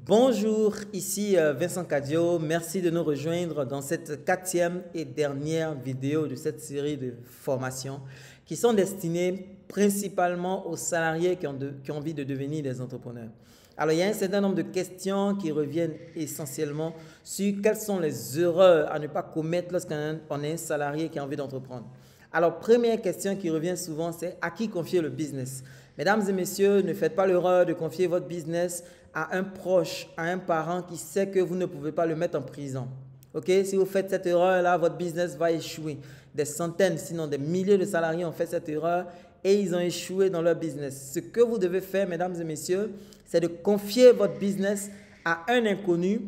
Bonjour, ici Vincent Cadio. Merci de nous rejoindre dans cette quatrième et dernière vidéo de cette série de formations qui sont destinées principalement aux salariés qui ont envie de devenir des entrepreneurs. Alors, il y a un certain nombre de questions qui reviennent essentiellement sur quelles sont les erreurs à ne pas commettre lorsqu'on est un salarié qui a envie d'entreprendre. Alors, première question qui revient souvent, c'est à qui confier le business? Mesdames et messieurs, ne faites pas l'erreur de confier votre business à un proche, à un parent qui sait que vous ne pouvez pas le mettre en prison. Ok? Si vous faites cette erreur-là, votre business va échouer. Des centaines, sinon des milliers de salariés ont fait cette erreur et ils ont échoué dans leur business. Ce que vous devez faire, mesdames et messieurs, c'est de confier votre business à un inconnu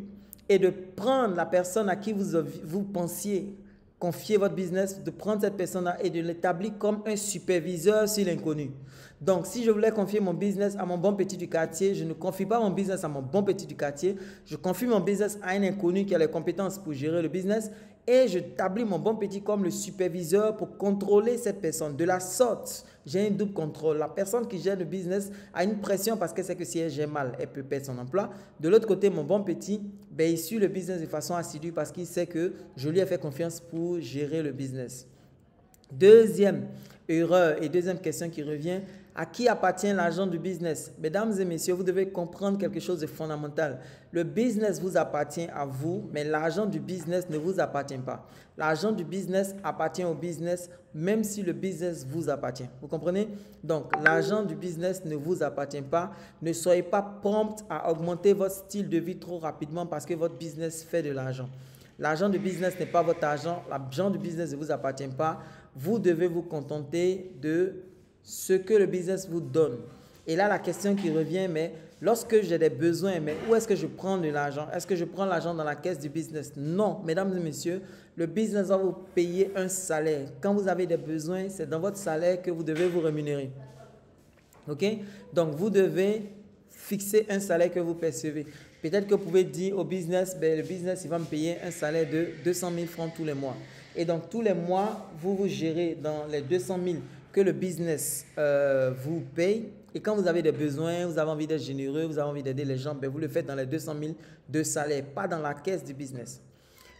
et de prendre la personne à qui vous pensiez confier votre business, de prendre cette personne-là et de l'établir comme un superviseur sur l'inconnu. Donc, si je voulais confier mon business à mon bon petit du quartier, je ne confie pas mon business à mon bon petit du quartier. Je confie mon business à un inconnu qui a les compétences pour gérer le business et je établis mon bon petit comme le superviseur pour contrôler cette personne. De la sorte, j'ai un double contrôle. La personne qui gère le business a une pression parce qu'elle sait que si elle gère mal, elle peut perdre son emploi. De l'autre côté, mon bon petit, il suit le business de façon assidue parce qu'il sait que je lui ai fait confiance pour gérer le business. Deuxième erreur et deuxième question qui revient, à qui appartient l'argent du business? Mesdames et messieurs, vous devez comprendre quelque chose de fondamental. Le business vous appartient à vous, mais l'argent du business ne vous appartient pas. L'argent du business appartient au business, même si le business vous appartient. Vous comprenez? Donc, l'argent du business ne vous appartient pas. Ne soyez pas prompt à augmenter votre style de vie trop rapidement parce que votre business fait de l'argent. L'argent du business n'est pas votre argent. L'argent du business ne vous appartient pas. Vous devez vous contenter de ce que le business vous donne. Et là, la question qui revient, mais lorsque j'ai des besoins, mais où est-ce que je prends de l'argent? Est-ce que je prends l'argent dans la caisse du business? Non, mesdames et messieurs, le business va vous payer un salaire. Quand vous avez des besoins, c'est dans votre salaire que vous devez vous rémunérer. OK? Donc, vous devez fixer un salaire que vous percevez. Peut-être que vous pouvez dire au business, le business, il va me payer un salaire de 200 000 francs tous les mois. Et donc, tous les mois, vous gérez dans les 200 000 que le business vous paye. Et quand vous avez des besoins, vous avez envie d'être généreux, vous avez envie d'aider les gens, vous le faites dans les 200 000 de salaire, pas dans la caisse du business.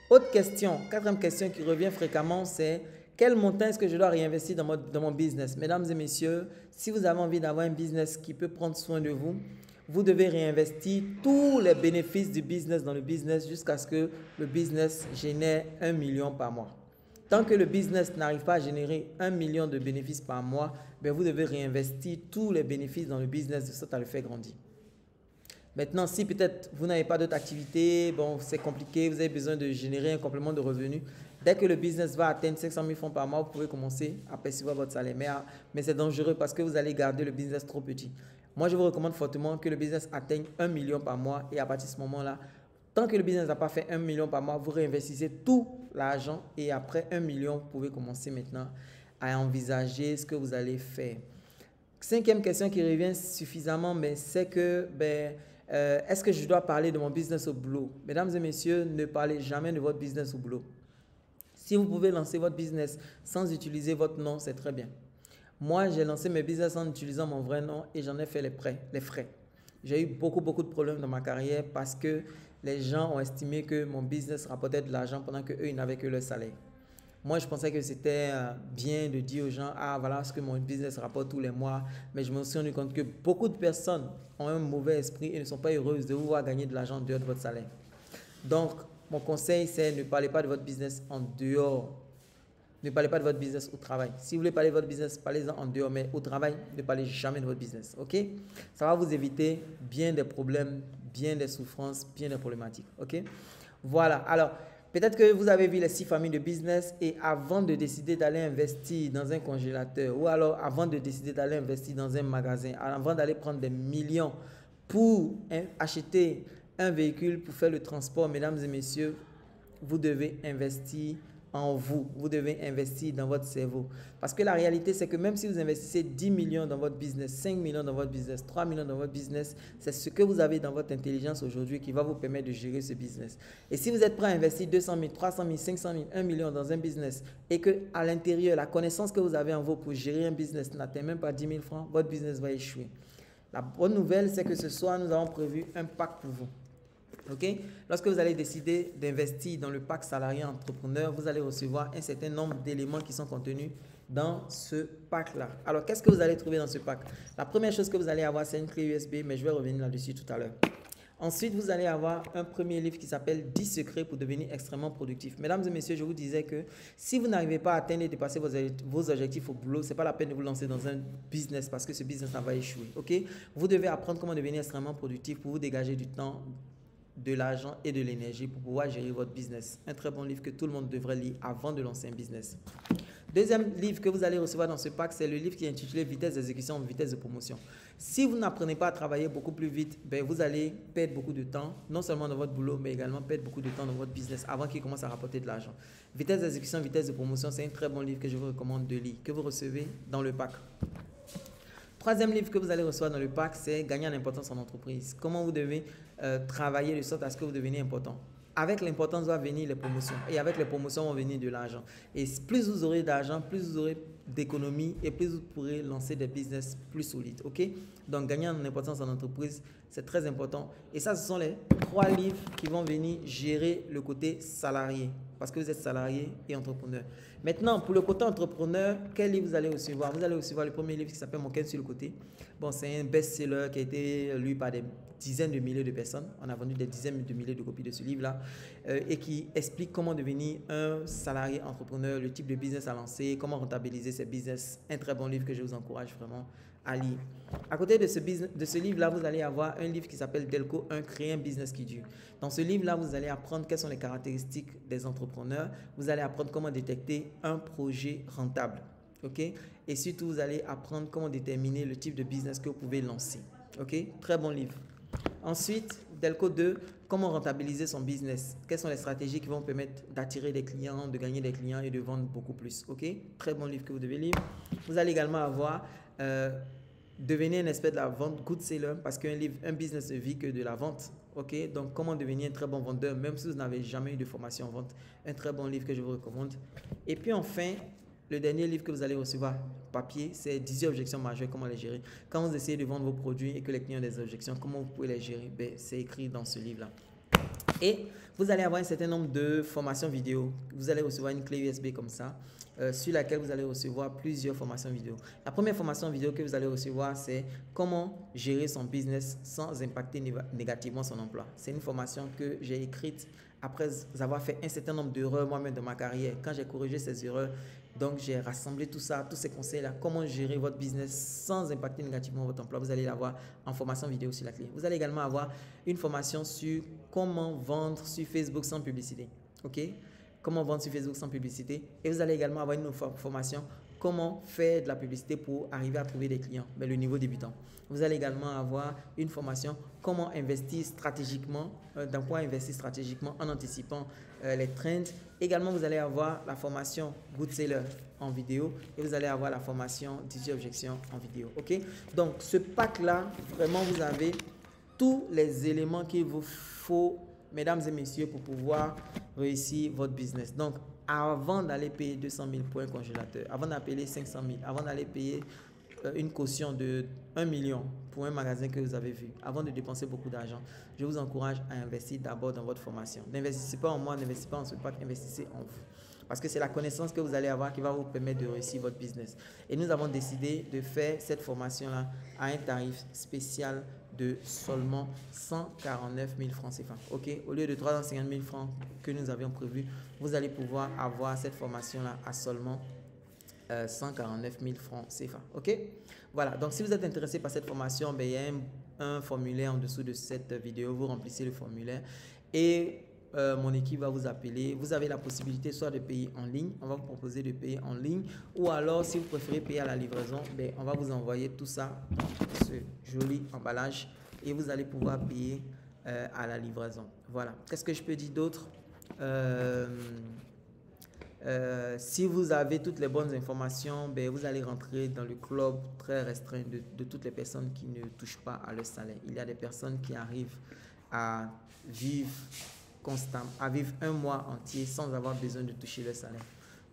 Autre question, quatrième question qui revient fréquemment, c'est quel montant est-ce que je dois réinvestir dans mon business? Mesdames et messieurs, si vous avez envie d'avoir un business qui peut prendre soin de vous, vous devez réinvestir tous les bénéfices du business dans le business jusqu'à ce que le business génère 1 million par mois. Tant que le business n'arrive pas à générer 1 million de bénéfices par mois, vous devez réinvestir tous les bénéfices dans le business de sorte à le faire grandir. Maintenant, si peut-être vous n'avez pas d'autres activités, c'est compliqué, vous avez besoin de générer un complément de revenus, dès que le business va atteindre 500 000 francs par mois, vous pouvez commencer à percevoir votre salaire. Mais c'est dangereux parce que vous allez garder le business trop petit. Moi, je vous recommande fortement que le business atteigne 1 million par mois et à partir de ce moment-là, tant que le business n'a pas fait 1 million par mois, vous réinvestissez tout l'argent et après 1 million, vous pouvez commencer maintenant à envisager ce que vous allez faire. Cinquième question qui revient suffisamment, mais c'est que est-ce que je dois parler de mon business au boulot? Mesdames et messieurs, ne parlez jamais de votre business au boulot. Si vous pouvez lancer votre business sans utiliser votre nom, c'est très bien. Moi, j'ai lancé mes business en utilisant mon vrai nom et j'en ai fait les frais. J'ai eu beaucoup de problèmes dans ma carrière parce que les gens ont estimé que mon business rapportait de l'argent pendant qu'eux, ils n'avaient que leur salaire. Moi, je pensais que c'était bien de dire aux gens, ah voilà ce que mon business rapporte tous les mois. Mais je me suis rendu compte que beaucoup de personnes ont un mauvais esprit et ne sont pas heureuses de vous voir gagner de l'argent en dehors de votre salaire. Donc, mon conseil, c'est ne parlez pas de votre business en dehors. Ne parlez pas de votre business au travail. Si vous voulez parler de votre business, parlez-en en dehors, mais au travail, ne parlez jamais de votre business. OK? Ça va vous éviter bien des problèmes, bien des souffrances, bien des problématiques. OK? Voilà. Alors, peut-être que vous avez vu les 6 familles de business et avant de décider d'aller investir dans un congélateur ou alors avant de décider d'aller investir dans un magasin, avant d'aller prendre des millions pour acheter un véhicule pour faire le transport, mesdames et messieurs, vous devez investir en vous. Vous devez investir dans votre cerveau. Parce que la réalité, c'est que même si vous investissez 10 millions dans votre business, 5 millions dans votre business, 3 millions dans votre business, c'est ce que vous avez dans votre intelligence aujourd'hui qui va vous permettre de gérer ce business. Et si vous êtes prêt à investir 200 000, 300 000, 500 000, 1 million dans un business et qu'à l'intérieur, la connaissance que vous avez en vous pour gérer un business n'atteint même pas 10 000 francs, votre business va échouer. La bonne nouvelle, c'est que ce soir, nous avons prévu un pack pour vous. OK? Lorsque vous allez décider d'investir dans le pack salarié entrepreneur, vous allez recevoir un certain nombre d'éléments qui sont contenus dans ce pack-là. Alors, qu'est-ce que vous allez trouver dans ce pack? La première chose que vous allez avoir, c'est une clé USB, mais je vais revenir là-dessus tout à l'heure. Ensuite, vous allez avoir un premier livre qui s'appelle 10 secrets pour devenir extrêmement productif. Mesdames et messieurs, je vous disais que si vous n'arrivez pas à atteindre et dépasser vos objectifs au boulot, ce n'est pas la peine de vous lancer dans un business parce que ce business va échouer. OK? Vous devez apprendre comment devenir extrêmement productif pour vous dégager du temps, de l'argent et de l'énergie pour pouvoir gérer votre business. Un très bon livre que tout le monde devrait lire avant de lancer un business. Deuxième livre que vous allez recevoir dans ce pack, c'est le livre qui est intitulé Vitesse d'exécution, vitesse de promotion. Si vous n'apprenez pas à travailler beaucoup plus vite, vous allez perdre beaucoup de temps, non seulement dans votre boulot, mais également perdre beaucoup de temps dans votre business avant qu'il commence à rapporter de l'argent. Vitesse d'exécution, vitesse de promotion, c'est un très bon livre que je vous recommande de lire, que vous recevez dans le pack. Troisième livre que vous allez recevoir dans le pack, c'est Gagner en importance en entreprise. Comment vous devez travailler de sorte à ce que vous deveniez important. Avec l'importance va venir les promotions. Et avec les promotions vont venir de l'argent. Et plus vous aurez d'argent, plus vous aurez d'économie et plus vous pourrez lancer des business plus solides. OK? Donc, gagner en importance en entreprise, c'est très important. Et ça, ce sont les 3 livres qui vont venir gérer le côté salarié. Parce que vous êtes salarié et entrepreneur. Maintenant, pour le côté entrepreneur, quel livre vous allez recevoir? Vous allez recevoir le premier livre qui s'appelle Mon cœur sur le côté. Bon, c'est un best-seller qui a été lu par des dizaines de milliers de personnes. On a vendu des dizaines de milliers de copies de ce livre-là et qui explique comment devenir un salarié entrepreneur, le type de business à lancer, comment rentabiliser ses business. Un très bon livre que je vous encourage vraiment à lire. À côté de ce livre-là, vous allez avoir un livre qui s'appelle Delco 1, Créer un business qui dure. Dans ce livre-là, vous allez apprendre quelles sont les caractéristiques des entrepreneurs. Vous allez apprendre comment détecter un projet rentable. OK? Et surtout, vous allez apprendre comment déterminer le type de business que vous pouvez lancer. OK? Très bon livre. Ensuite, Delco 2, comment rentabiliser son business. Quelles sont les stratégies qui vont permettre d'attirer des clients, de gagner des clients et de vendre beaucoup plus. OK? Très bon livre que vous devez lire. Vous allez également avoir devenir un expert de la vente, good seller, parce qu'un business ne vit que de la vente. OK? Donc, comment devenir un très bon vendeur, même si vous n'avez jamais eu de formation en vente. Un très bon livre que je vous recommande. Et puis enfin, le dernier livre que vous allez recevoir papier, c'est 18 objections majeures, comment les gérer. Quand vous essayez de vendre vos produits et que les clients ont des objections, comment vous pouvez les gérer? C'est écrit dans ce livre-là. Et vous allez avoir un certain nombre de formations vidéo. Vous allez recevoir une clé USB comme ça, sur laquelle vous allez recevoir plusieurs formations vidéo. La première formation vidéo que vous allez recevoir, c'est comment gérer son business sans impacter négativement son emploi. C'est une formation que j'ai écrite après avoir fait un certain nombre d'erreurs moi-même dans ma carrière. Quand j'ai corrigé ces erreurs, donc j'ai rassemblé tout ça, tous ces conseils-là, comment gérer votre business sans impacter négativement votre emploi. Vous allez l'avoir en formation vidéo sur la clé. Vous allez également avoir une formation sur comment vendre sur Facebook sans publicité. OK? Comment vendre sur Facebook sans publicité. Et vous allez également avoir une formation comment faire de la publicité pour arriver à trouver des clients, mais le niveau débutant. Vous allez également avoir une formation comment investir stratégiquement, dans quoi investir stratégiquement en anticipant les trends. Également, vous allez avoir la formation Good Seller en vidéo et vous allez avoir la formation 18 objections en vidéo. OK? Donc, ce pack-là, vraiment, vous avez tous les éléments qu'il vous faut, mesdames et messieurs, pour pouvoir réussir votre business. Donc, avant d'aller payer 200 000 pour un congélateur, avant d'aller 500 000, avant d'aller payer une caution de 1 million pour un magasin que vous avez vu, avant de dépenser beaucoup d'argent, je vous encourage à investir d'abord dans votre formation. N'investissez pas en moi, n'investissez pas en ce pack, investissez en vous. Parce que c'est la connaissance que vous allez avoir qui va vous permettre de réussir votre business. Et nous avons décidé de faire cette formation-là à un tarif spécial de seulement 149 000 francs CFA. OK? Au lieu de 350 000 francs que nous avions prévu, vous allez pouvoir avoir cette formation-là à seulement 149 000 francs CFA. OK? Voilà. Donc, si vous êtes intéressé par cette formation, il y a un formulaire en dessous de cette vidéo. Vous remplissez le formulaire et mon équipe va vous appeler. Vous avez la possibilité soit de payer en ligne, on va vous proposer de payer en ligne, ou alors si vous préférez payer à la livraison, on va vous envoyer tout ça dans ce joli emballage et vous allez pouvoir payer à la livraison. Voilà. Qu'est-ce que je peux dire d'autre? Si vous avez toutes les bonnes informations, vous allez rentrer dans le club très restreint de toutes les personnes qui ne touchent pas à leur salaire. Il y a des personnes qui arrivent à vivre un mois entier sans avoir besoin de toucher le salaire.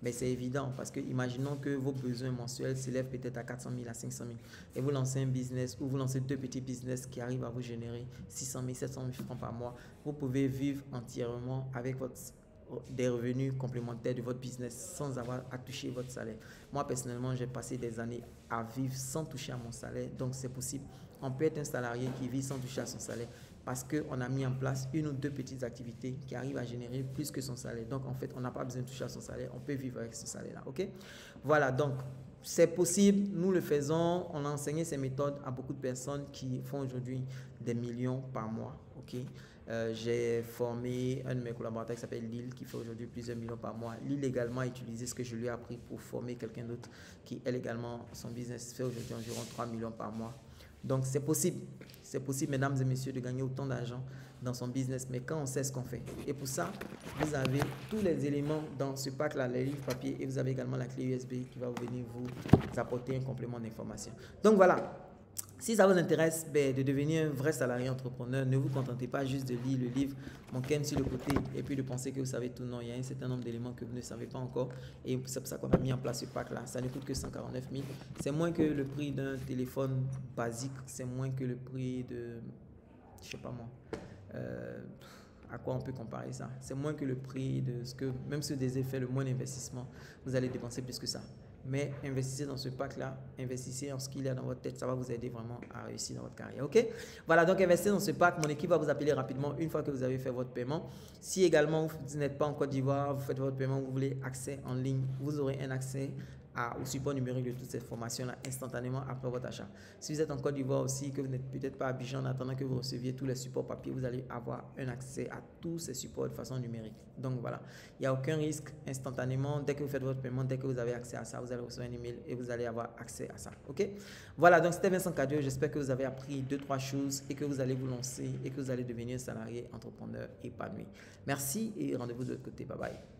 Mais c'est évident parce que imaginons que vos besoins mensuels s'élèvent peut-être à 400 000, à 500 000 et vous lancez un business ou vous lancez 2 petits business qui arrivent à vous générer 600 000, 700 000 francs par mois. Vous pouvez vivre entièrement avec des revenus complémentaires de votre business sans avoir à toucher votre salaire. Moi, personnellement, j'ai passé des années à vivre sans toucher à mon salaire, donc c'est possible. On peut être un salarié qui vit sans toucher à son salaire parce qu'on a mis en place 1 ou 2 petites activités qui arrivent à générer plus que son salaire. Donc, en fait, on n'a pas besoin de toucher à son salaire, on peut vivre avec ce salaire-là, ok? Voilà, donc, c'est possible, nous le faisons, on a enseigné ces méthodes à beaucoup de personnes qui font aujourd'hui des millions par mois, ok? J'ai formé un de mes collaborateurs qui s'appelle Lille, qui fait aujourd'hui plusieurs millions par mois. Lille également a utilisé ce que je lui ai appris pour former quelqu'un d'autre qui, elle également, son business fait aujourd'hui environ 3 millions par mois. Donc, c'est possible, mesdames et messieurs, de gagner autant d'argent dans son business, mais quand on sait ce qu'on fait. Et pour ça, vous avez tous les éléments dans ce pack-là, les livres papier, et vous avez également la clé USB qui va venir vous apporter un complément d'information. Donc, voilà. Si ça vous intéresse de devenir un vrai salarié entrepreneur, ne vous contentez pas juste de lire le livre Monken sur le côté et puis de penser que vous savez tout. Non, il y a un certain nombre d'éléments que vous ne savez pas encore et c'est pour ça qu'on a mis en place ce pack-là. Ça ne coûte que 149 000. C'est moins que le prix d'un téléphone basique, c'est moins que le prix de, je sais pas moi, à quoi on peut comparer ça? C'est moins que le prix de ce que, même si vous désirez faire le moins d'investissement, vous allez dépenser plus que ça. Mais investissez dans ce pack-là, investissez en ce qu'il y a dans votre tête, ça va vous aider vraiment à réussir dans votre carrière, ok? Voilà, donc investissez dans ce pack, mon équipe va vous appeler rapidement une fois que vous avez fait votre paiement. Si également vous n'êtes pas en Côte d'Ivoire, vous faites votre paiement, vous voulez accès en ligne, vous aurez un accès au support numérique de toutes ces formations-là instantanément après votre achat. Si vous êtes en Côte d'Ivoire aussi, que vous n'êtes peut-être pas à Abidjan, en attendant que vous receviez tous les supports papier, vous allez avoir un accès à tous ces supports de façon numérique. Donc voilà, il n'y a aucun risque instantanément. Dès que vous faites votre paiement, dès que vous avez accès à ça, vous allez recevoir un email et vous allez avoir accès à ça. Ok? Voilà, donc c'était Vincent Cadio. J'espère que vous avez appris 2-3 choses et que vous allez vous lancer et que vous allez devenir salarié, entrepreneur épanoui. Merci et rendez-vous de l'autre côté. Bye bye.